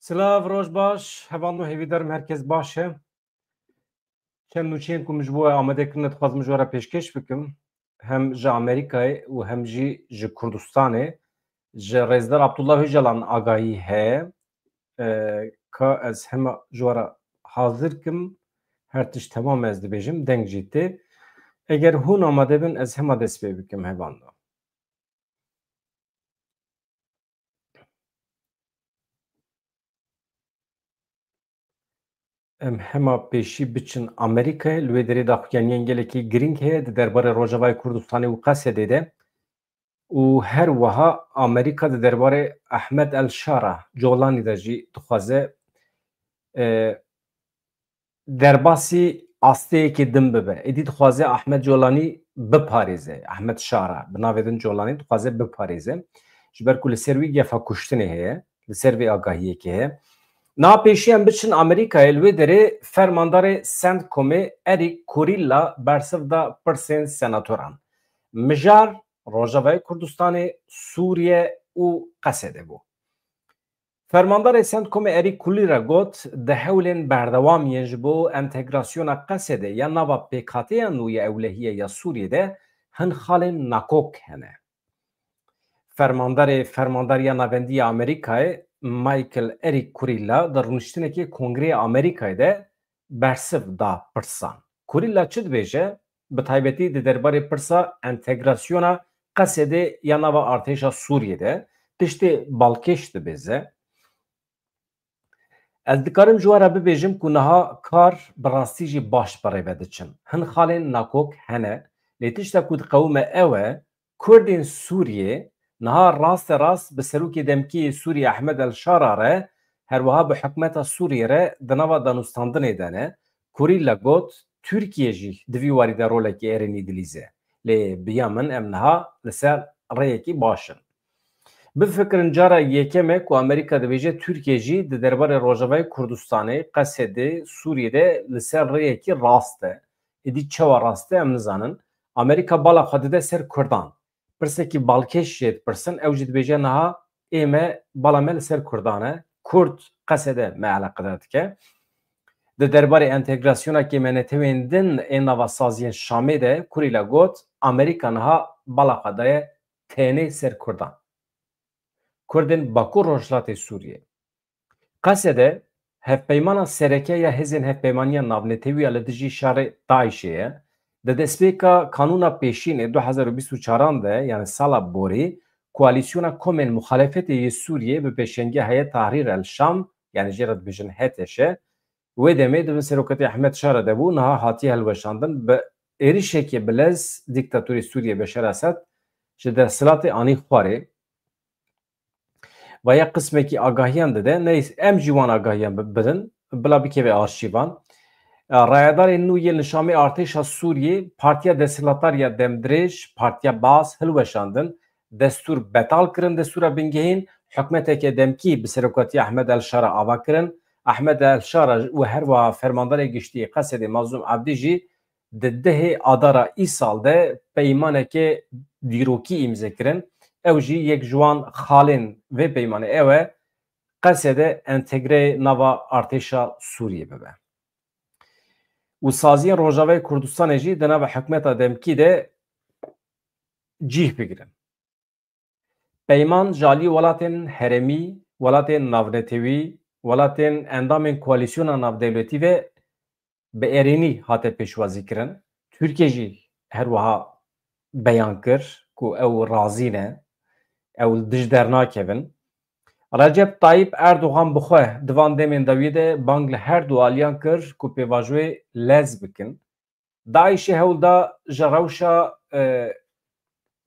Silav roj baş, hevando hêvîdarim herkes baş e. Çend nûçeyên ku min ji bo amadekirinê dixwazim ji we re pêşkêş bikim, hem ji Amerîkayê û hem jî ji Kurdistanê ji Rêzdar Abdullah Öcalan agahî heye ka ez hema ji we re hazir kim, her tişt temam ez dibêjim, deng jî tê. Eger hûn amade bin ez hema dest pê bikim hevando. Em hema pêşî biçin Amerîkayê li wê derê daxuyaniyên gelekî girîng heye di derbarê Rojavayê Kurdistanê û Qesedê de û her wiha Amerîka di derbarê Ehmed el-Şara Colanî de jî dixwaze derbasî asteyekê din bibe. Êdî dixwaze Ehmed Colanî biparêze. Ehmed Şara bi navê din Colanî dixwaze biparêze ji ber ku li ser wî gefa kuştinê heye, li ser vê agahiyekê heye. Na pêşî em biçin Amerîkayê li wê derê fermandarê CENTCOMê Eric Kurilla bersiv da pirsên senatoran. Mijar Rojavayê Kurdistanê, Sûriye û Qesedê bû. Fermandarê CENTCOMê Eric Kurilla got di hewlên berdewamiyên ji bo entegrasyona Qesedê ya nava pêkhateyan û ya ewlehiyê ya Sûriyê de hin xalên nakok hene. Fermandariya navendî ya Amerîkayê Michael Eric Kurilla di rûniştinekê Kongreya Amerîkayê de bersiv da pirsan. Kurilla çi dibêje? Bi taybetî di derbarê pirsa entegrasyona Qesedê ya nava artêşa Sûriyê tiştê balkêş dibêze. Ez dikarim ji we re bibêjim ku niha kar bi rastî jî baş birêve diçin. Hin xalên nakok hene, lê tiştek ku diqewime ew e Kurdên Sûriyê niha rast bi serokê demkiyê Sûriye Ehmed el-Şara re herwiha bi hikûmeta Sûriyê re di nava danûstandinê de ne. Kurîlla got Tirkiye jî di vî warî de rolekê êrînî dilîze. Lê biya min em niha li ser rêyekî baş in. Bifikirin cara yekeme ku Amerîka dibêje Tirkiye jî di derbarê Rojavayê Kurdistanê, Qesedê, Sûriyê li ser rêyekî rast e. Êdî çawa rast e em nizanin. Amerîka bala xwe dide ser Kurdan. Pirsekî balkêş jê dipirsin, ew jî dibêje niha ême bala me li ser Kurdan e. Kurd Qesedê me eleqedar dike. Di derbarê entegrasyona kêmenetewên din ên navasaziyên Şamê de Kurîlla got Amerîka niha bala xwe daye tenê ser Kurdan. Kurdên Bakur Rojhilatê Sûriyê. Qesedê hevpeymana sereke ya hêzên hevpeymaniya navnetewî ya li dijî şerê Daişê ye. Di destpêka kanûna pêşînê 2024 de yani sala borî koalîsyona komên muxalefetê yê Sûriyê bi pêşengiya Heyet Tahrir el Şam yani jê re dibêjin HTŞ wê demê di bin seroketê Ehmed Şara de bû niha hatiye hilweşandin bi êrişekê bilez dîktatûrê Sûriye Beşar Esed ji desthilatê anî xwarê ve ya kısmeki agahiyan dide neyse em jî wan agahiyan bidin bila bikeve arşîvan. Rayadarên nû yên li Şamê artêşa Sûriyê Partiya Desthilatariya Demdirêj, Partiya Bas hilweşandin, destûr betal kirin destûra bingehîn, hikûmeteke demkî bi seroketiya Ehmed el-Şara ava kirin. Ehmed el-Şara û her wiha fermandarê giştî Qesedê Mazlûm Abdî jî di dehê adara îsal de peymaneke dîrokî îmze kirin. Ew jî yek ji wan xalên vê peymanê ew e Qesedê entegreyê nava artêşa Sûriyê bibe. û saziyên Rojavayê Kurdistanê jî di nava hikûmeta demkî de cih bigirin. Peyman ji alî welatên herêmî, welatên navnetewî, welatên endamên koalîsyona navdewletî ve bi êrînî hate pêşwazî kirin. Tirkiye jî her wiha beyan kir ku ew razî ne, ew dij dernakevin. Recep Tayyip Erdogan bi xwe di van demên dawî de bang li her du aliyan kir ku pêvajoyê lez bikin. Daişê hewl da ji rewşa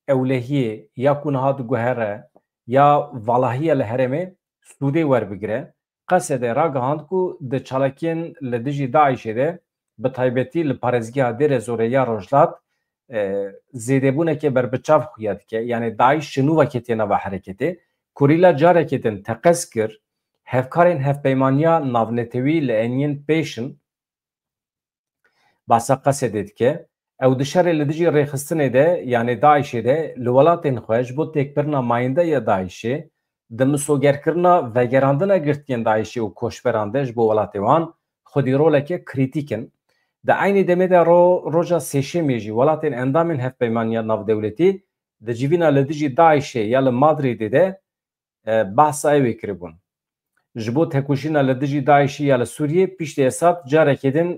ewlehiyê ya ku niha diguhere ya valahiya li herêmê Sûdê werbigire. Qesedê ragihand ku di çalakiyên li dijî Daişê de bi taybetî li parêzgeha Dêrê Zorê ya Rojhilat zêdebûneke berbiçav xuya dike. Yani Daîş ji nû veketiye nava hereketê Kurîlla carekê din teqez kir hevkarên hevpeymaniya navnetewî li eniyên pêşin basa Qesedê dike. Ew di şerê li dijî rêxistinê de yani Daişê de li welatên xwe ji bo têkbirina mayînde ya Daişê د مسوګرکرنا وګراندنه ګرتین داعشی او کوشبراندج بو ولاتوان خودی رولکه کریتیکن د عین دمه د روجا سیشمیجی ولاتین اندامن هف پیمانیا ناو دولتی د جیوینا لدیجی داعشی یا مادرید ده بحث ایوی کربون جبو تکوشینا لدیجی داعشی یا سوریه پیش اساد جارکدن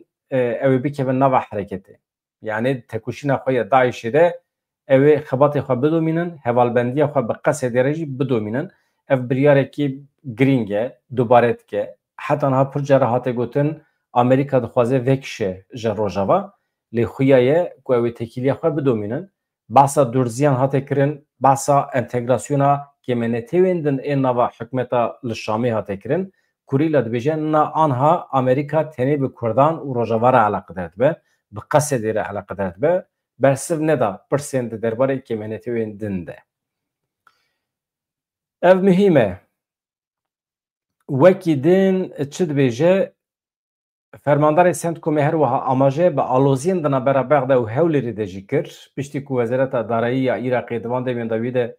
اوی بکبن ناو حرکته yani tekuşina xoya Daiş'e de evi xebatê xwe bidomînin, hevalbendiya xwe bi qesedê jî bidomînin. Ev biryarekî girîng e, dubare dike. Heta niha pir cara hate gotin Amerîka dixwaze vekişe ji rojava. Lê xuya ye ku ew ê tekîliya xwe bidomînin. Behsa durziyan hate kirin, behsa entegrasyona kemenetewên din ê nava hikûmeta li Şamê hate kirin. Kurîla dibêje na anha Amerîka tenê bi Kurdan û rojavara eleqedar dibe. Bi qesedê re eleqedar dibe. Bersiv neda pirsên di derbarê kemenetewên din de. Ev mühim e. Wekî din çi dibêje Fermandarê Sendkomê her wiha amaje bi aloziyên di navbera Bexda û Hewlêrê de jî kir. Piştî ku Wezareta Darayî ya Iraqê di van demên de wî de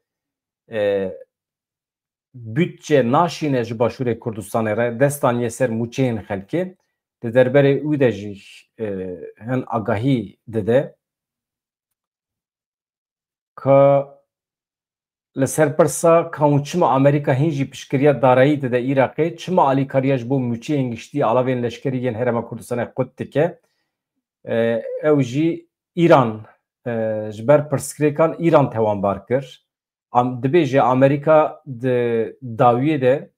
bütçe naşîne ji Başûrê Kurdistanê re destan yê ser mûçeyên xelkê di derberê wî de jî hin agahî dide ka li ser pirsa ka çima Amerîka hîn jî piştgiriya darayî dide Iraqê çima alîkariya ji bo mûçeyên giştî alavên leşkerî yên Herêma Kurdistanê qut dike ew jî İran ji ber pirsgirêkan İran tewanbar kir. Dibêje Amerîka di dawiyê de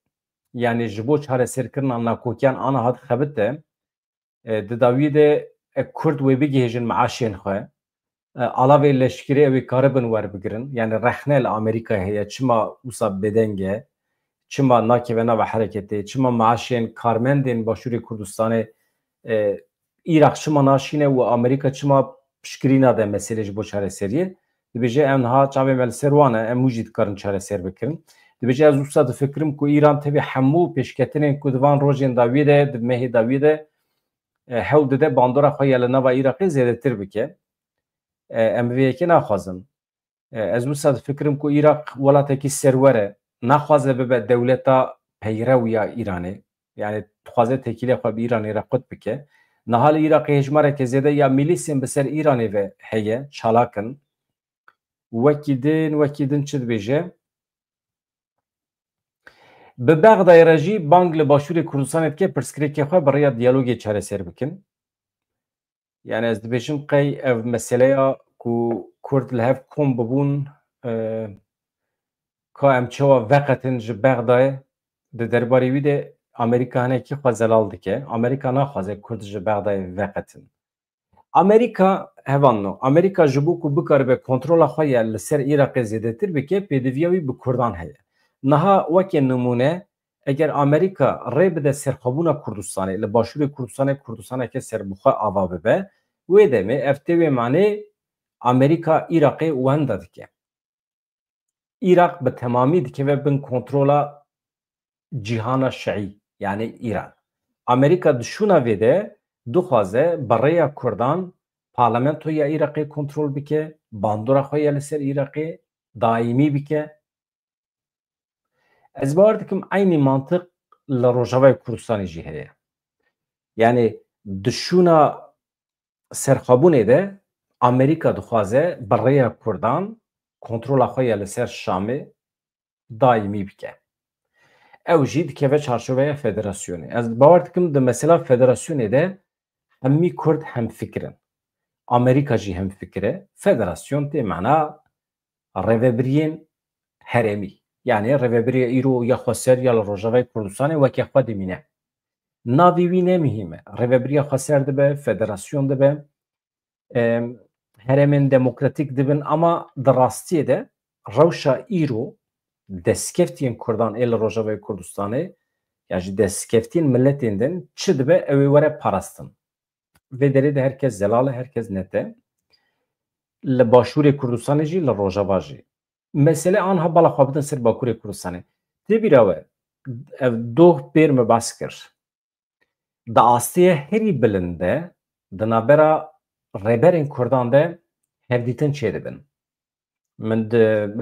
yani ji bo çareserkirina nakokiyan ana hat xebit de di dawiyê de Kurd wê bigihêjin meaşên xwe alavê leşkerî ew ê karibin werbigirin yani rexne li Amerîkayê heye çima wisa bêdeng e çima nakeve nava hereketê çima meaşên karmendên Başûrê Kurdistanê Iraq çima naşîne û Amerîka çima piştgirîna de meselê ji bo çareseriyê dibêje em niha çavê me li ser wan e em wî jî dikarin çareser bikirin. Dibêje ez wisa difikirim ku Îran tevî hemû pêşketinên ku di van rojên dawiyê de di mehê dawiyê de hewl dide bandora xwe ya li nava Iraqê zêdetir bike. Em vê yekê naxwazin. Ez wisa difikirim ku Iraq welatekî serwer e naxwaze bibe dewleta peyrew ya Îranê yani dixwaze tekîliya xwe bi Îranê re qut bike. Niha li Iraqê hejmareke zêde ya milîsên bi ser Îranê ve heye çalakin wekî din çi dibêje bi Bexdayê re jî bang li Başûrê Kurdistanê dike pirsgirêkê xwe bi rêya diyalogê çareser bikin. Yani ez dibêjim qey ev meseleya ku Kurd li hev kom bibûn ka em çawa veqetin ji Bexdayê di derbarê wî de Amerîka hinekî xwe zelal dike. Amerîka naxwaze Kurd ji Bexdayê veqetin. Amerîka hevanno. Amerîka ji bo ku bikaribe kontrola xwe ya li ser Iraqê zêdetir bike pêdiviya wî bi Kurdan heye. Niha wekê nimûne eger Amerîka rê bide serxwebûna Kurdistanê li Başûrê Kurdistanê Kurdistaneke serbixwe ava bibe wê demê ev tê wê manê Amerîka Iraqê wenda dike. Iraq bi temamî dikeve bin kontrola cîhana Şiî yani İran. Amerîka dişûna vê de dixwaze bi rêya Kurdan parlamentoya Iraqê kontrol bike, bandora xwe ya li ser Iraqê daîmî bike. Ez bawer dikim aynî mantiq li Rojavayê Kurdistanê jî heye. Yani dişûna serxwebûnê de Amerîka dixwaze bi rêya Kurdan kontrola xwe ya li ser Şamê daîmî bike. Ew jî dikeve çarşoveya federasyonê. Ez bawer dikim di mesela federasyonê de hemî Kurd hemfikir in. Amerîka jî hemfikir e. Federasyon tê mena rêvebiriyên herêmî. Yani rêveberiya îro ya Xweser ya li Rojavayê Kurdistanê wekî xwe dimîne. Navê wî ne mihîm e. Rêveberiya Xweser dibe, federasyon dibe, herêmên demokratîk dibin ama di rastiyê de rewşa îro destkeftiyên Kurdan ê li Rojavayê Kurdistanê ya jî destkeftiyên milletên din çi dibe ew ê were parastin. Vê derê de herkes zelal e, herkes net e. Li Başûrê Kurdistanê jî li Rojava jî. Mesele anha bala xwe bidin ser Bakurê Kurdistanê. Tê bîra we ev doh pêr me bas kir. Di astiyê herî bilind de di navbera rêberên Kurdan de hevdîtin çê dibin. Min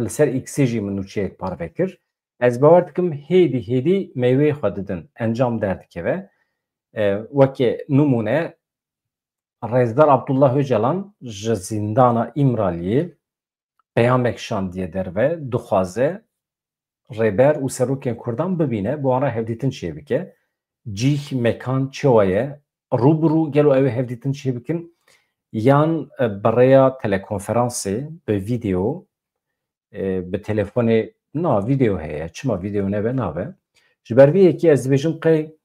li ser X'ê jî min nûçeyek parve kir. Ez bawer dikim hêdî meywê xwe didin encam derdikeve. Wekê nimûne Rêzdar Abdullah Öcalan ji zîndana İmraliyê peyamek şandiye derve dixwaze rêber û serokên Kurdan bibîne bi wan re hevdîtin çêbike. Cîh mekan çawa ye rûbirû gelo ew ê hevdîtin çêbikin yan bi rêya telekonferansê bi vîdeo bi telefonê na vîdeo heye çima vîdeo nebe nabe ji ber vê yekî ez dibêjim qey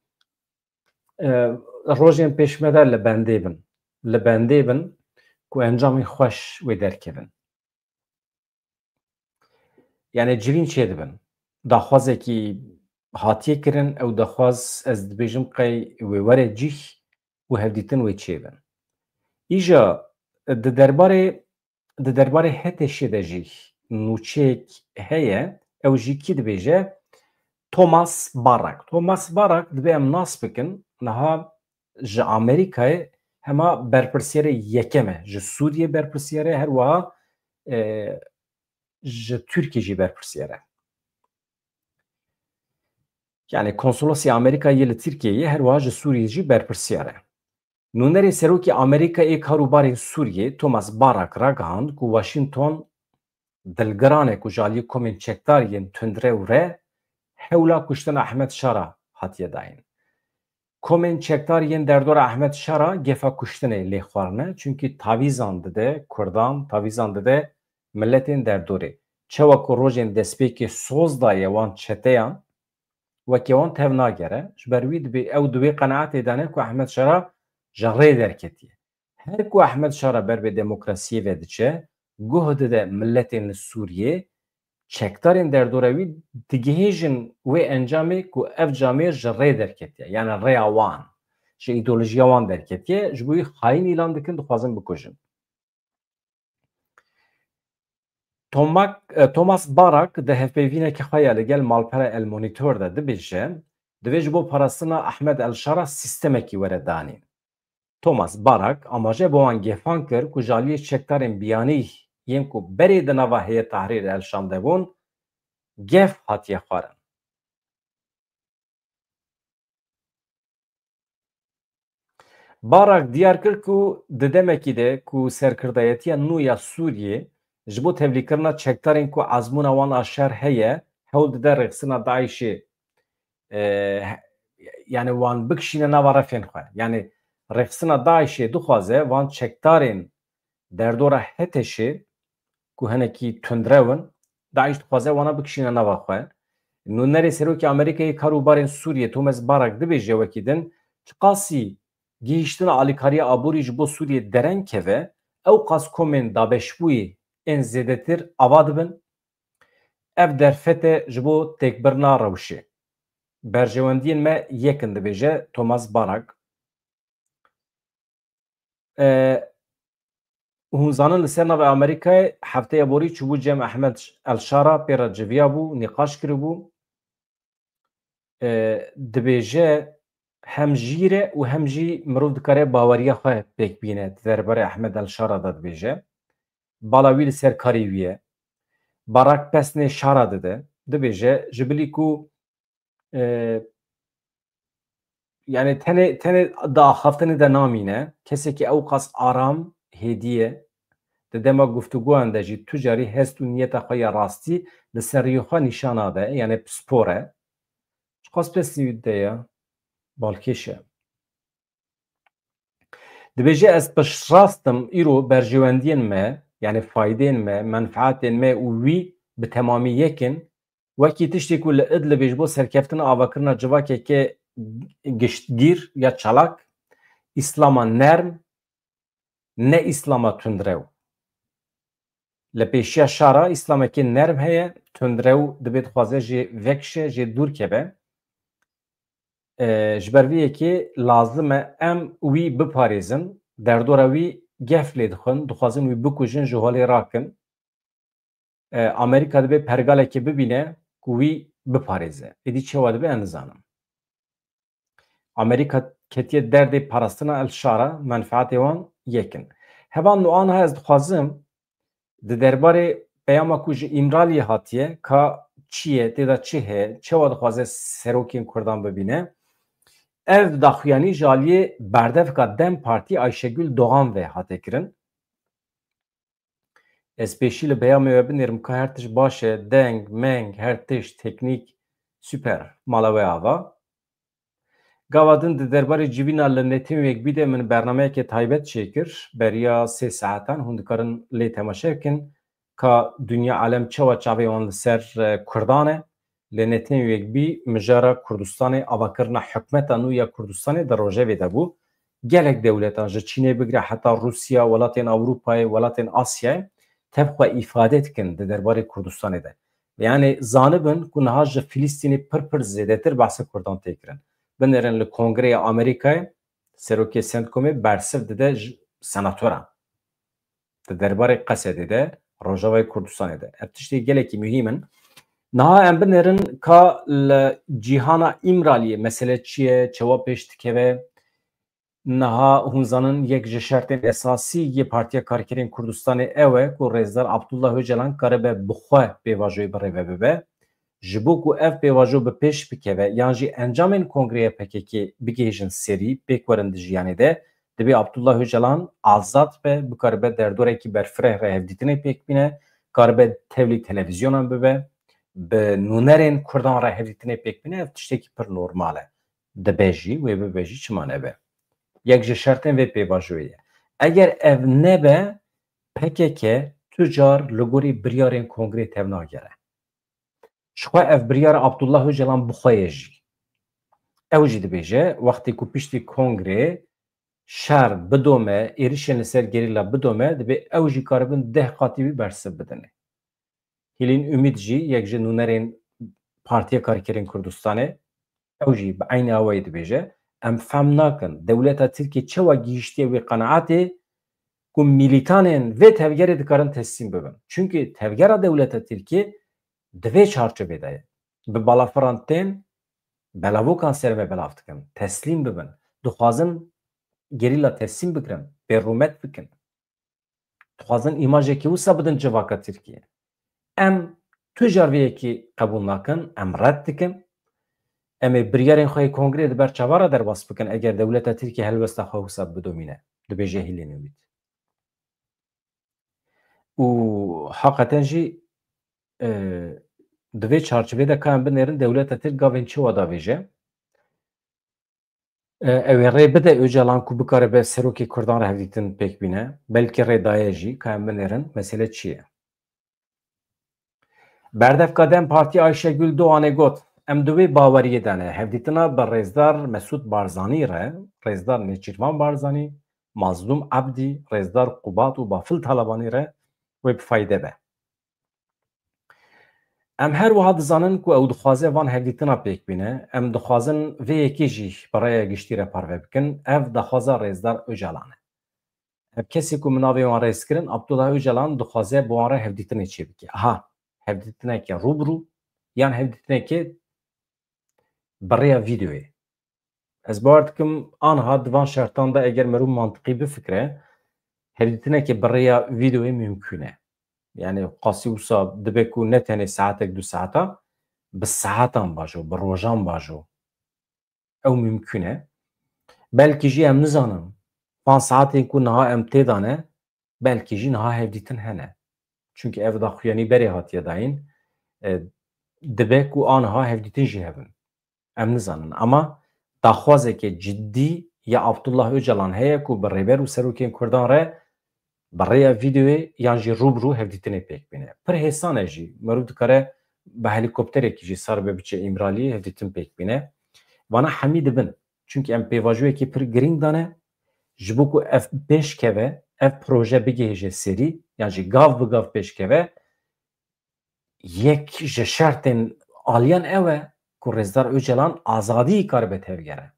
rojên pêşme de li bendê bin li bendê bin ku encamê xweş wê derkevin yani civîn çê dibin daxwazekî hatiye kirin ew daxwaz ez dibêjim qey wê were cîh û hevdîtin wê çêbin îja di derbarê Hetêşê de jî nûçeyek heye ew jî kî dibêje Thomas Barak dibe em nas bikin niha ji Amerîkayê hema berpirsyarê yekem e ji Sûriyê berpirsyar e her wiha ji Tirkiye jî berpirsyar e yani konsolosya Amerîkayê li Tirkiyeyê her wiha ji Sûriyê jî berpirsyar e nûnerê serokê Amerîkayê karûbarên Sûriyê Thomas Barak ragihand ku Washington dilgiranê ku ji aliyê komên çekdariyên tundrew re hewla kuştina Ahmed Şara hatiye dayîn. Komên çekdariyên derdora Ahmed Şara gefa kuştinê lê xwarine çünkü tavîzan dide Kurdan tavîzan dide milletên derdorê. Çawa ku rojên destpêkê soz daye wan çeteyan wekî wan tev nagere ji ber wî ew di wê qenaetê dane ku Ahmed Şara ji rê derketiye. Her ku Ahmed Şara ber vê demokrasiyê ve diçe guh dide milletên li Sûriyê çekdarên derdora wî digihêjin wê encamê ku ev camê ji rê derketiye yani rêya wan ji îdeolojiya wan derketiye ji bo wî xayîn îlan dikin dixwazin bikujin. Thomas Barak di hevpeyvînekî xwe ya li gel malpera El Monitor de dibêje divê ji bo parastina Ahmed El Şara sîstemekî were danîn. Thomas Barak amaje bo wan gefan kir ku ji aliyê çekdarên biyanî yên ku berê di nava Heyê Tehrîr El Şam de bûn gef hatiye xwarin. Barak diyar kir ku di demekî de ku serkirdayetiya nû ya Sûriyê ji bo tevlîkirina çekdarên ku ezmûna wan a şer heye hewl dide rêxistina Daişê yani wan bikişîne nava refên xwe yani rêxistina Daişê dixwaze wan çekdarên derdora Hetêşê ku hinekî tundrewin Daîş dixwaze wana bikişîne nava xwe. Nûnerê serokê Amerîkayê karûbarên Sûriyê Thomas Barak dibêje wekî din çi qasî gihîştina alîkariya aborî ji bo Sûriyê dereng keve ew qas komên dabeşbûyê ên zêdetir ava dibin ev derfete ji bo têkbirina rewşê. Berjewendiyên me yekin dibêje Thomas Barak. Hûn zanin li ser navê Amerîkayê hefteya borî çûbû cem Ahmed El Şara pêra civiya bû nîqaş kiribû dibêje hem jî re û hem jî mirov dikare baweriya xwe pêk bîne di derbarê Ahmed El Şara de dibêje bala wî li ser karî wî ye. Barak pesnê Şara dide dibêje ji bilî ku yani tenê di axaftinê de namîne kesekî ew qas aram hêdî ye di dema guftûgoyan de jî tu carî hest û niyeta xwe ya rastî li ser rêya xwe nîşan nade yani spor e çi qas pesnî wî dide ye balkêş e. Dibêje ez piştrast im îro berjewendiyên me yani faydên me menfaetên me û wî bi temamî yekin wekî tiştê ku li Idlibê ji bo serkeftina avakirina civakeke giştgîr ya çalak îslama nerm ne îslama tundrew. Li pêşiya Şara îslamekî nerm heye tundrew dibe dixwaze jê vekişe jê dûr kebe ji ber vê yekê lazim e em wî biparêzin derdora wî gef lê dixwin dixwazin wî bikujin ji holê rakin Amerîka dibe pergalekê bibîne ku wî biparêze êdî çawa dibe ez nizanim. Amerîka ketiye derdê parastina El Şara menfaetê wan yekin. Hevan nû aniha ez dixwazim di derbarê peyama ku ji İmraliyê hatiye ka çiye têda çi heye çawa dixwaze serokên Kurdan bibîne ev daxuyanî ji aliyê berdevka Dem Partî Ayşegül Doğan ve hate kirin. Ez pêşî li peyamê we binêrim ka her tişt baş e, deng, meng, her tişt teknîk süper mala we ava. Gava din di derbarê civîna li netên wekbî de min bernameyekê taybet çêkir beriya 3 saetan hûn dikarin lê temaşe bikin ka dünya alem çawa çavê wan li ser Kurdan e li netên wekbî mijara Kurdistanê avakirina hikûmeta nû ya Kurdistanê di rojevê de bû gelek dewletan ji Çînê bigire heta Rusya, welatên Ewropayê, welatên Asyayê tev xwe îfade dikin di derbarê Kurdistanê de. Yani zanibin ku niha ji Filîstînê pir zêdetir behsa Kurdan tê kirin. Binêrin li Kongreya Amerîkayê serokê Sendkomê bersiv dide ji senatoran. Di derbarê Qesedê de Rojavayê Kurdistanê de. Ev tiştê gelekî mühîm in. Niha em binêrin ka li cîhana îmraliyê mesele çi ye, çawa pêş dikeve. Niha hûn zanin yek ji şertên esasî yê Partiya Karkerên Kurdistanê ew e ku Rêzdar Abdullah Öcalan karibe bi xwe pêvajoyê birêve bibe. Ji bo ku ev pêvajo bi pêş bikeve yan jî encamên Kongreya PKK bigihêjin serî pêk werin di jiyanê de dibe Abdullah Öcalan azad be bikaribe derdorekî berfireh re hevdîtinê pêk bîne karibe tevlî televîzyonan bibe bi nûnerên Kurdan re hevdîtinê pêk bîne ev tiştekî pir normal e dibe jî wê bibe jî çima nebe yek ji şertên vê pêvajoyê ye eger ev nebe PKK tucar li gorî biryarên Kongrê tev nagere. Şixwe ev biryara Abdullah Öcalan bixwe jî. Ew jî dibêje wextê ku piştî Kongrê şer bidome, êrişên li ser gerîla bidome dibe ew jî karibin 10 qatî wî bersiv bidine. Hilîn Ümîd jî yek ji nûnerên Partiya Karkerên Kurdistanê ew jî bi eynî awayî dibêje em fehm nakin dewleta Tirkiye çawa gihîştiye wê qenaetê ku mîlîtanên vê tevgerê dikarin teslîm bibin. Çünkü tevgera dewleta Tirkiye di vê çarçovê de ye. Bi balafiran tên belavokan ser ve belav dikin. Teslîm bibin. Dixwazin gerîla teslîm bikirin. Bêrûmet bikin. Dixwazin îmajekî wisa bidin civaka Tirkiye. Em tu jar vê yekî qebûl nakin, em red dikin. Em ê biryarên xwe yê Kongrê di ber çavara derbas bikin eger dewleta Tirkiye helbesta xwe wisa bidomîne. Dibêje Hilên Ümîd. û heqeten jî di vê çarçovê de ka em binêrin dewleta Tirk gavên çi wa davêje. Ew ê rê bide Öcalan ku bikaribe serokê Kurdan re hevdîtin pêk bîne. Belkî rê daye jî ka em binêrin mesele çi ye. Berdevka Dem Partî Ayşegül Doğanê got em di wê baweriyê de ne hevdîtina bi Rêzdar Mesûd Barzanî re Rêzdar Nêçîrvan Barzanî, Mazlûm Ebdî, Rêzdar Qubat û Bafil Talebanî re wê bi fayde be. Em her wiha dizanin ku ew dixwaze van hevdîtina pêk bîne, em dixwazin vê yekê jî bi rêya giştî re parve bikin, ev daxwaza Rêzdar Öcalan e. Ev kesî ku min navê wan rêz kirin, Abdullah Öcalan dixwaze bi wan re hevdîtinê çê bike. Ha, hevdîtineke rûbirû yan hevdîtinekê bi rêya vîdeoyê. Ez bawer dikim aniha di van şertan de eger merû mantiqî bifikire, hevdîtinekê bi rêya vîdeoyê mümkün e. Yani qasî wisa dibe ku ne tenê saetek du saeta bi saetan bajo, bi rojan bajo. Ew mümkün e. Belkî jî em nizanin van saetên ku niha em tê de ne belkî jî niha hevdîtin hene. Çünkü ev daxuyanî berê hatiye dayîn dibe ku aniha hevdîtin jî hebin. Em nizanin ama daxwazeke ciddî ya Abdullah Öcalan heye ku bi rêber û serokên Kurdan re bi rêya vîdeoyê yan jî rûbirû hevdîtinê pêk bîne. Pir hêsan e jî merû dikare bi helîkopterekî jî sar be biçe îmraliyê hevdîtin pêk bîne. Vana hemî dibin. Çünkü em pêvajoyekî pir girîng dane ji bo ku ev pêşkeve ev proje bigihêje serî yan jî gav bi gav pêşkeve yek ji şertên aliyan ew e ku Rêzdar Öcalan azadî karibe tevgere.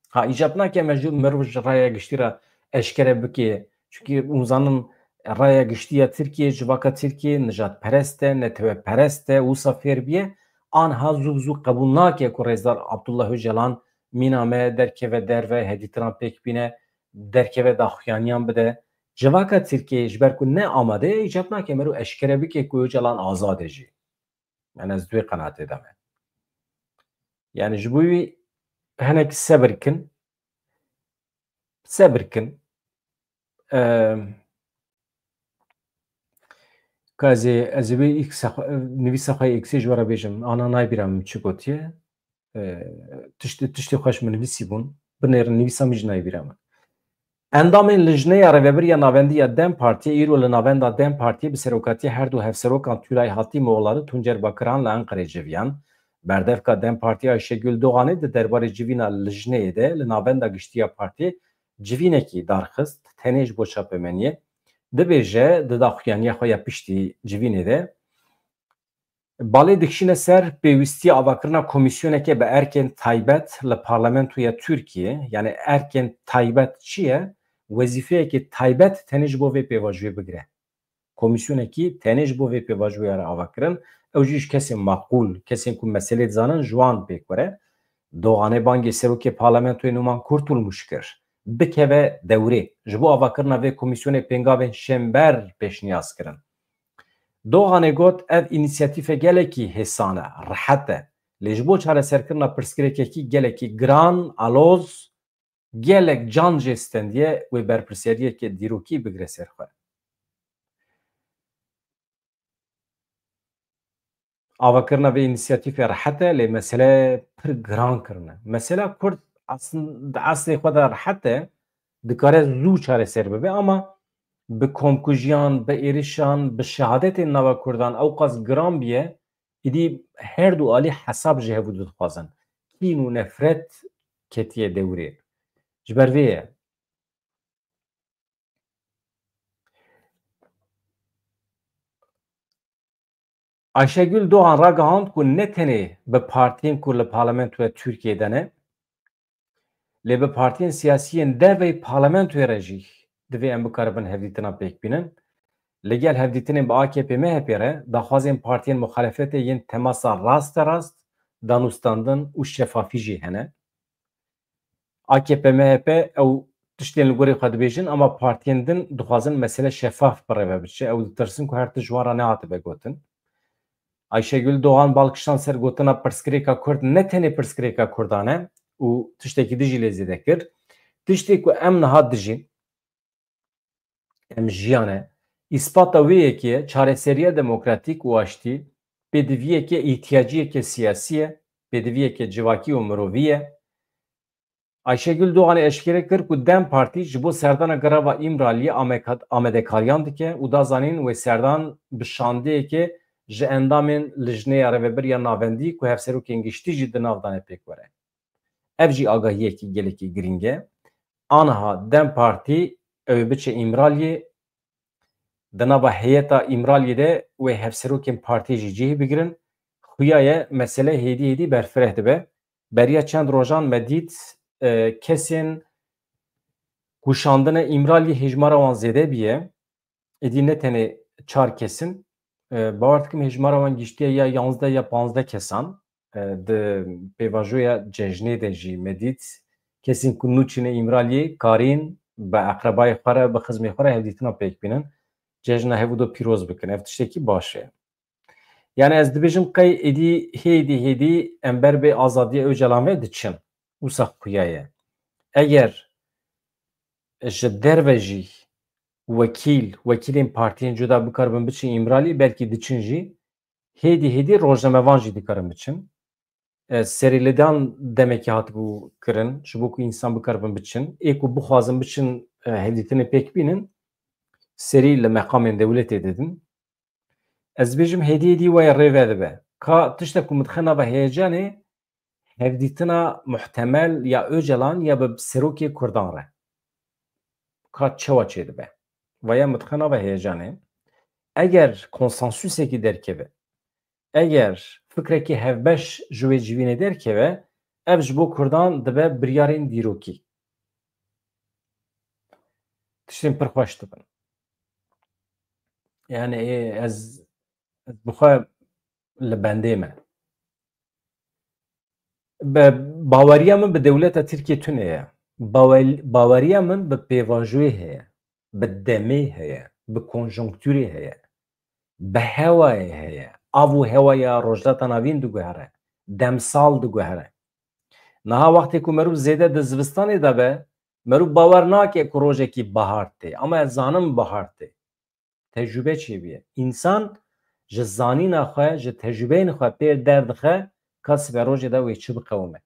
Ha îcab nake merû ji raya giştî re eşkere bike çünkü hûn zanin raya giştî ya Tirkiye civaka Tirkiye nijadperest e netewperest e wisa fêr biye aniha zû zû qebûl nake ku Rêzdar Abdullah Öcalan mîna me derkeve derve hevdîtinan pêk bîne derkeve daxuyaniyan bide civaka Tirkiye ji ber ku ne amade îcab nake merû eşkere bike ku Öcalan azad e jî. Yani ez duê qenatê de me. Yani ji bo wî hinek sebir kin, sebir kin. Ez ê vê nivîsa xwe eksê ji we re bêjim, ana naybîra min çi gotiye. Tiştê xweş min nivîsîbûn, binêrin nivîsa min jî naybîra min. Endamên lijneya rêveberiya navendiya Dem Partiye îro li navenda Dem Partiye bi seroketiya her du hevserokan Tülay Hatîmoğulları Tuncer Bakiran li Enqereyê civiyan. Berdevka Dem Partiya Ayşegül Doğanê di derbarê civîna lijneyê de li navenda giştiya partiyê civînekî darxist tenê ji bo çapemeniyê. Dibêje di daxuyaniya xwe ya piştî civînê de balê dikişîne ser pêwîstiya avakirina komîsyonekê bi erkên taybet li Parlamentoya Tirkiye, yani erkên taybet çi ye? Wezîfeyekî taybet tenê ji bo vê pêvajiyê bigire. Komîsyonekî tenê ji bo vê pêvajiya re avakirin, ew jî ji kesên maqûl, kesên ku meselê dizanin ji wan pêk were. Doğanê bangê serokê Parlamentoyê Numan Kurtulmuş kir. Bikeve dewrê ji bo avakirina vê komîsyonê pêngavên şember pêşniyaz kirin. Doğanê got ev înîsyatîfe gelekî hêsan e, rihet e. Lê ji bo çareserkirina pirsgirêkekî gelekî giran, aloz, gelek can jê stendiye wê berpirsyariyekê dîrokî bigire ser xwe. Avakirina vê înîsyatîfê rihet e, lê mesele pir giran kirine. Mesela Kurd di eslê xwe de rihet e, dikare zû çareser bibe ama bi komkujiyan, bi êrişan, bi şehadetên nava Kurdan ew qas giran biye, êdî her du alî hesab ji hevû dixwazin. Kîn û nefret ketiye dewrê. Ji ber vê ye. Ayşegül Doğan ragihand ku ne tenê bi partiyên ku li Parlamentoya Tirkiyeyê de ne, lê bi partiyên siyasî devê Parlamentoya re jî divê em bikaribin hevdîtina pêkbînin. Li gel hevdîtinên bi AKP MHP re daxwazên partiyên muxalefetê yên temasa rast danûstandin û şefafî jî hene. AKP MHP ew tiştên li gorî xwe dibêjin ama partiyên din dixwazin mesele şeffaf birêve biçe. Ew ditirsin ku her tişt ji wan re nehatibe gotin. Ayşegül Doğan balkişan ser gotina pirsgirêka Kurd ne tenê pirsgirêka Kurdan e û tiştekî dijî lê zêde kir. Tiştê ku em niha dijîn, em jiyane, îspata wê yekê ye çareseriya demokratîk û aştî, pêdiviyeke îhtiyaciyeke siyasî ye, pêdiviyeke civakî û mirovî ye. Ayşegül Doğanê eşkere kir ku Dem Partî ji bo serdana greva İmraliyê amedekariyan dike û da zanîn wê serdan bi şandeyekê ji endamên lijneya rêveberiya navendî ku hevserokên giştî jî di nav danê pêk were. Ev jî agahiyekî gelekî girîng e. Aniha Dem Partî ew ê biçe İmraliyê, di nava heyeta İmraliyê de wê hevserokên partiyê jî cihê bigirin. Xuya ye mesele hêdî berfireh dibe. Beriya çend rojan me dît kesên ku şandina İmraliyê hejmara wan zêde bîye. Êdî ne tenê çar kesin. Bawer dikim hejmara wan giştiye ya 11 ya 15 kesan. Di pêvajoya cejnê de jî me dît kesên ku nû çîne İmraliyê karîn bi eqrebayê xwe re bi xizmê xwe re hevdîtina pêkbînin. Cejna hevû de pîroz bikin. Ev tiştekî baş e. Yani ez dibêjim qey êdî hêdî em ber bê azadiya Öcalan ve diçin. Wisa xuya ye. Eger ji derve jî wekîlên partiyên cuda bikaribin biçin İmralî, belkî diçin jî hêdî rojnamevan jî dikarin biçin. Serîledan demekî hatibû kirin ji bo ku însan bikaribin biçin. Ê ku bixwazin biçin hevdîtinê pêkbînin, serî li meqamên dewletê didin. Ez bêjim hêdî we rêve dibe. Ka tiştek ku midixwe nava heyecanê hevdîtina muhtemel ya Öcalan ya bi serokê Kurdan re. Ka çawa çê dibe. Vaya midixwe nava heyecanê. Eger konsensusekî derkeve, eger fikrekî hevbeş ji wê civînê derkeve, ev ji bo Kurdan dibe biryarên dîrokî. Tiştên pir xweş dibin. Yani ez bixwe li bendê me. Baweriya min bi dewleta Tirkiye tune ye. Baweriya min bi pêvajoyê heye, bi demê heye, bi konjonktûrê heye, bi hewayê heye. av û hewaya rojhilata navîn diguhere, demsal diguhere. Niha wextê ku merûv zêde di zivistanê de be, merûv bawer nake ku rojekî bihar tê, ama ez zanim bihar tê. Tecrübe çêbiye. İnsan ji zanîna xwe, ji tecrübeyên xwe pê derdixe ka siberojê de wê çi biqewime.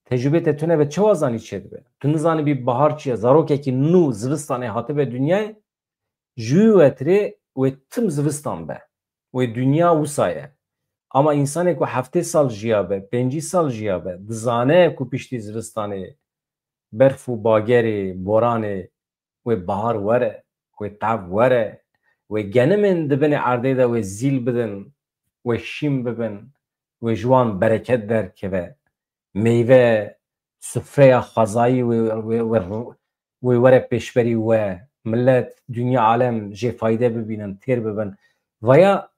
Tecrübe te tune be çawa zanî çê dibe. Tu nizanî bî bihar çi ye, zarokekî nû zivistanê hatibe dünyayê, ji wî wetirê wê tim zivistan be. Wê dünya wisa ye. Ama insanê ku heftê sal jiya be, pêncî sal jiya be, dizane ku piştî zivistanê berf û bagerê, boranê wê bihar were, wê tev were, wê genimên dibinê erdê de wê zîl bidin, wê şîm bibin, wê ji wan bereket derkeve, meyve, sufreya xwezayî wê were pêşberî we, millet, dünya alem jê fayde bibînin, têr bibin. Vaya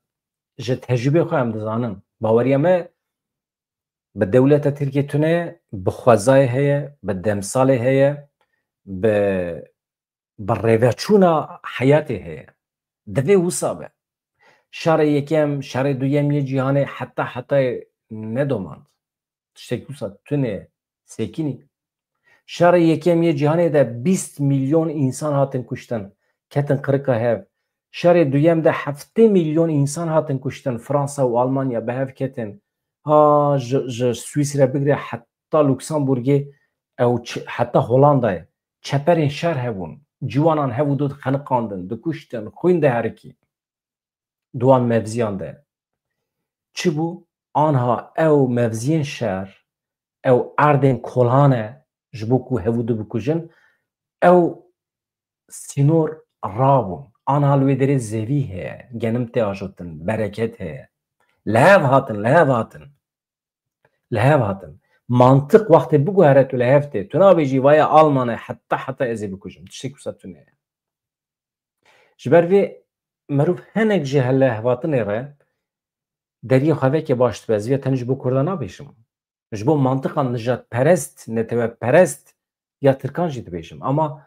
ji tecrübê xwe em dizanin. Baweriya me bi dewleta Tirkiye tune bi xwezayê heye, bi demsalê heye, bi rêveçûna heyatê heye. Divê wisa be. Şerê yekem, şerê duyem yê cîhanê heta nedomand. Tiştekî wisa tune sêkînî. Şerê yekem yê cîhanê de 20 milyon insan hatin kuştin, ketin qirika hev. Şerê duyem de 7 milyon insan hatin kuştin, Fransa û Almanya bi hev ketin. Ha ji Swîsre bigire heta Luksemburgê ew heta Holandayê çeperên şer hebûn. Ciwanan hev û dû xeniqandin, dikuştin, xwîn diherikî. Duwan mevziyan de. Çi bû? Anha ew mevziyên şer, ew erdên kolan e ji bo ku hevû dibikujin, ew sînor rabûn. Anha li wê derê zevî heye, genim tê ajotin, bereket heye. Li hev hatin, li hev hatin. Li hev hatin. Mantık wextê biguhere tu li hev tê. Tu nabêjî vaya Almanê heta ez ê bikujim. Tiştekî wisa tune ye. Ji ber vê merûv hinek ji helehvatinê re deriyê xwevekê baş dibe. Ez vê tenê ji bo Kurdan nabêjim. Ji bo mantıkan nijadperest, netewperest ya Tirkan jî dibêjim. Ama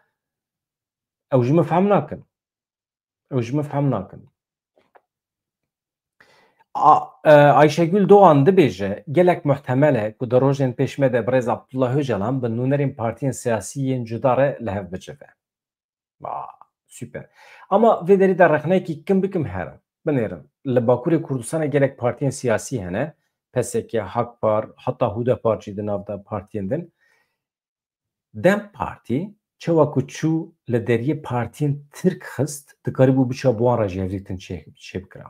ew ji min fehm nakin. Ew ji min fehm nakin. Ayşegül Doğan dibêje gelek muhtemel e ku di rojên pêşme de Birêz Abdullah Öcalan bi nûnerên partiyên siyasî cuda re li hev bicive. Süper. Ama vê derê de rexneyekî kim bikim herin. Binêrin. Li Bakurê Kurdistanê gelek partiyên siyasî hene. PSK, Hakpar, heta Hûdepar jî di nav de partiyên din. Dem Partî çawa ku çû li deriyê partiyên Tirk xist, dikarîbû biça bi wan re jî hevdîtin çêbikira.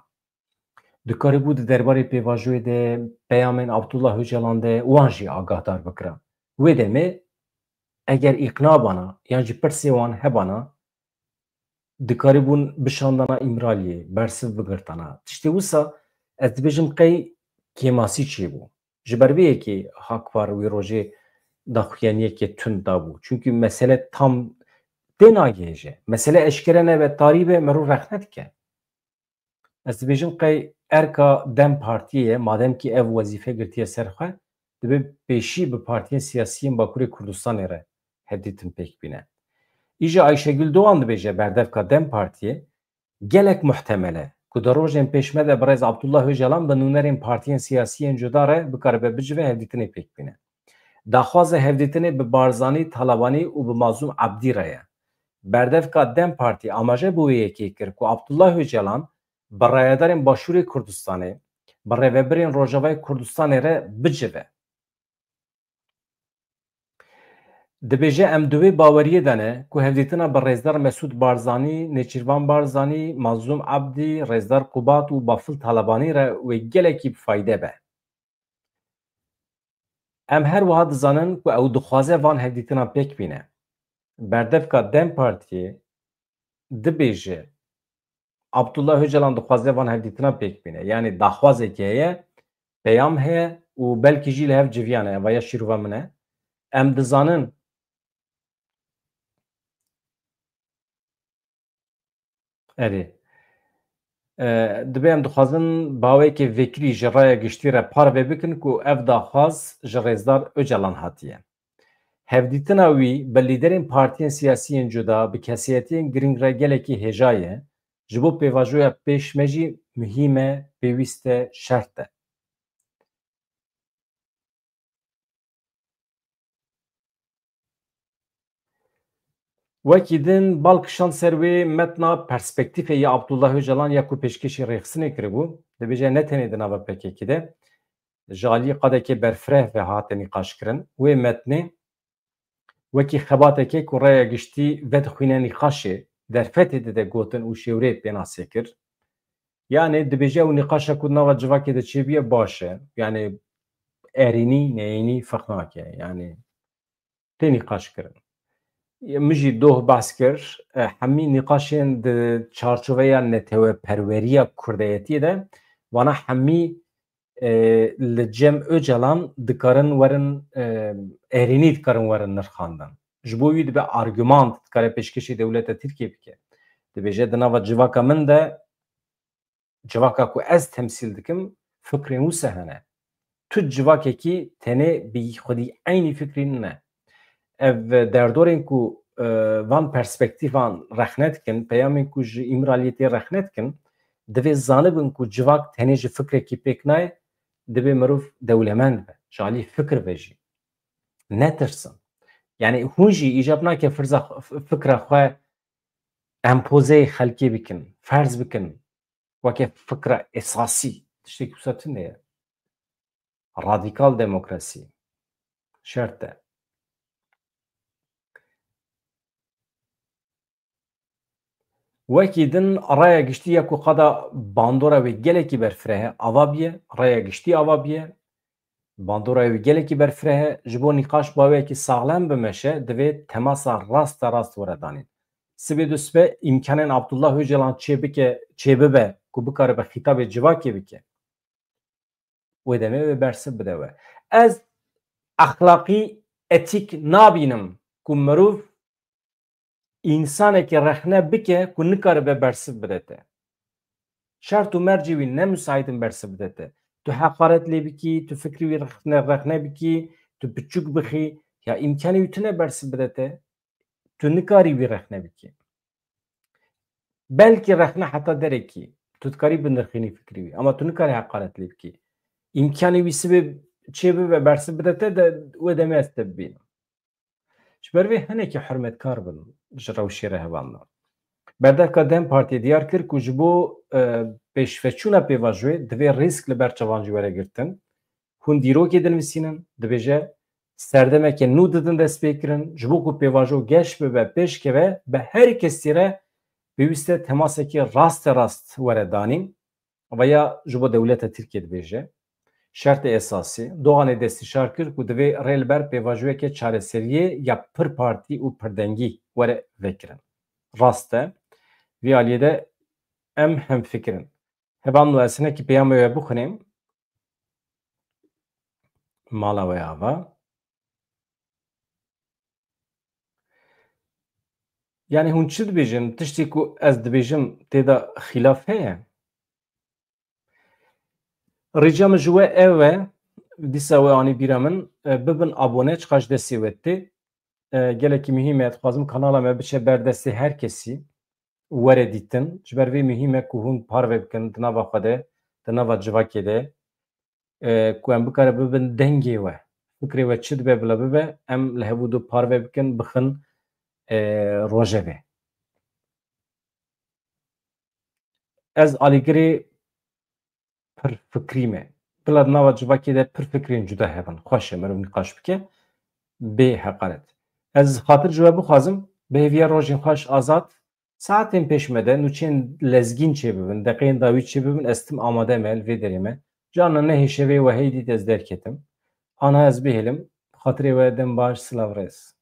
Dikarîbû di derbarê pêvajoyê de, peyamên Abdullah Öcalan de wan jî agahdar bikira. Wê demê eger îqna bana yan jî pirsê wan hebana, dikarîbûn bişandana İmraliyê, bersiv bigirtana. Tiştê wisa ez dibêjim qey kêmasî çêbû. Ji ber vê yekê Hakpar wê rojê daxuyaniyekê tund dabû. Çünkü mesele tam tê nagêje. Mesele eşkere nebe tarî be merû rexne dike. Ez dibêjim qey erka Dem Partiyê madem ki ev wezîfe girtiye ser xwe, dibe pêşî bi partiyên siyasî Bakurê Kurdistanê re hevdîtin pêk bîne. İja Ayşegül Doğan dibêje berdevka Dem Partiyê gelek muhtemel e ku di rojên pêşme de Birêz Abdullah Öcalan bi nûnerên partiyên siyasîyên cuda re bikaribe bicive hevdîtinê pêk bîne. Daxwaza hevdîtinê bi Barzanî, Talabanî û bi Mazlûm Ebdî re ye. Berdevka Dem Partî amaje bi wê yekê kir ku Abdullah Öcalan bi rayedarên Başûrê Kurdistanê, bi rêveberên Rojavayê Kurdistanê re bicive. Dibêje em di wê baweriyê de ne ku hevdîtina bi Rêzdar Mesûd Barzanî, Nêçîrvan Barzanî, Mazlûm Ebdî, Rêzdar Qubat û Bafil Talabanî re wê gelekî bifayde be. Em her wiha dizanin ku ew dixwaze van hevdîtina pêk bîne. Berdevka Dem Partiyê dibêje Abdullah Öcalan dixwaze van hevdîtina pêk bîne. Yani daxwazekî heye, peyam heye û belkî jî li hev civiyan e. Vaya şîrova min e. Em dizanin erê dibe em dixwazin bawekê vekirî ji raya giştî re parve bikin ku ev daxwaz ji Rêzdar Öcalan hatiye. Hevdîtina wî bi lîderên partiyên siyasîyên cuda bi kesiyetiyên giring re gelekî hêja ye, ji bo pêvajoya pêşme jî mühim e, pêwîst e, şert e. Wekî din balkişan ser wê metna perspektîfê ya Abdullah Öcalan ya ku pêşkêşî rêxistinê kiribû, dibêje ne tenê di nava PKK de, ji aliyê qadekê berfireh ve hate nîqaşkirin. Wê metnê wekî xebateke ku rêya giştî vedixwîne nîqaşê derfetê de de gotin û şêwrê pêna sêkir. Yani dibêje ew nîqaşa ku di nava civakê de çêbûye baş e. Yani erînî neyînî feq nake. Yani tê nîqaşkirin. Min jî doh behs kir, hemî nîqaşên di çarçoveya netewperweriya Kurdiyetî de wana hemî li Cem Öcalan dikarin werin erînî dikarin werin nirxandin. Ji bo wî dibe argümant dikare pêşkêşî dewleta Tirkiye bike. Dibêje di nava civaka min de civaka ku ez temsîl dikim fikrên wisa hene. Tu civakekî tenê bi xwedî eynî fikrîn ne. Ev derdorên ku van perspektîvan rexne dikin, peyamên ku ji îmiraliyetê rexne dikin, divê zanibin ku civak tenê ji fikrekî pêk nayê, divê mirov dewlemend be, ji alî fikir ve jî. Netirsin. Yani hûn jî îcab nake fikra xwe empozeyê xelkê bikin, ferz bikin, weke fikra esasî. Tiştekî wisa tune ye. Radikal demokrasî. Şert e. Wekî din raya giştî ya ku qada bandora wê gelekî berfireh e ava biye, raya giştî ava biye, bandora wê gelekî berfireh e, ji bo nîqaş bawekî saxlem bimeşe divê temasa rast were danîn. Sibê du sibe îmkanên Abdullah Öcalan çêbibe ku bikare bi xîtabê civakê bike. Wê demê wê bersiv bide we. Ez exlaqî etîk nabînim ku mirov însanekî rexne bike ku nikaribe bersiv bidete. Şert û mercê wî ne müsaitin bersiv bidete. Tu heqaret lê bikî, tu fikrî wî rexne bikî, tu piçûk bixî, ya îmkanê wî tune bersiv bidete. Tu nikarî wî rexne bikî. Belkî rexne heta derekî, tu dikarî binirxînî fikrî wî, ama tu nikarî heqaret lê bikî. İmkanê wî sibê çêbibe bersiv bidete de wê demê ez te bibînim. Ji ber vê hinekî hirmetkar bin ji rewşê re hevalna. Berdevka Dem Partiye diyar kir ku ji bo pêşveçûna pêvajoyê divê rîsk li ber çavan jî were girtin. Hûn dîrokê dinivîsînin, dibêje serdemeke nû didin destpêkirin, ji bo ku pêvajo geş bibe pêşkeve bi herî kesî re pêwîst e temasekî rast were danîn veya ji bo dewleta Tirkiye dibêje. Şertê esasî, Doğanê destîşar kir ku divê rê li ber pêvajoyeke çareseriyê ya pir partî û pirdengî were vekirin. Rast e. Vî aliyê de em hemfikirin. Hevan ez hinekî peyama we bixwînim. Mala we ava. Yani hûn çi dibêjin? Tiştê ku ez dibêjim têda xîlaf heye? Rêca min ji we ew e, dîsa we anî bîra min, bibin abone çiqa ji destê we tê. Gelekî mühîm e, dixwazim kanala me biçe ber destê her kesî. Were dîtin, ji ber vê mühîm e ku hûn parve bikin di nava xwe de, di nava civakê de, ku em bikare bibin dengê we. Fikrê we çi dibe bila bibe, em li hevû du parve bikin, bixin rojevê. Ez alîgirê pirfikrî me. Bila di nava civakê de pirfikrên cuda hebin. Xweş e mirov nîqaş bike, bê heqaret. Ez xatir ji we bixwazim, bi hêviya rojên xweş azad, saetên pêş me de nûçeyên lezgîn çêbibin, deqeyên dawî çêbibin, ez tim amade me li vê derê me. Carna nehê şevê weheyî dît ez derketim. Ana ez bihêlim, xatirê we dem baş, silav rêz.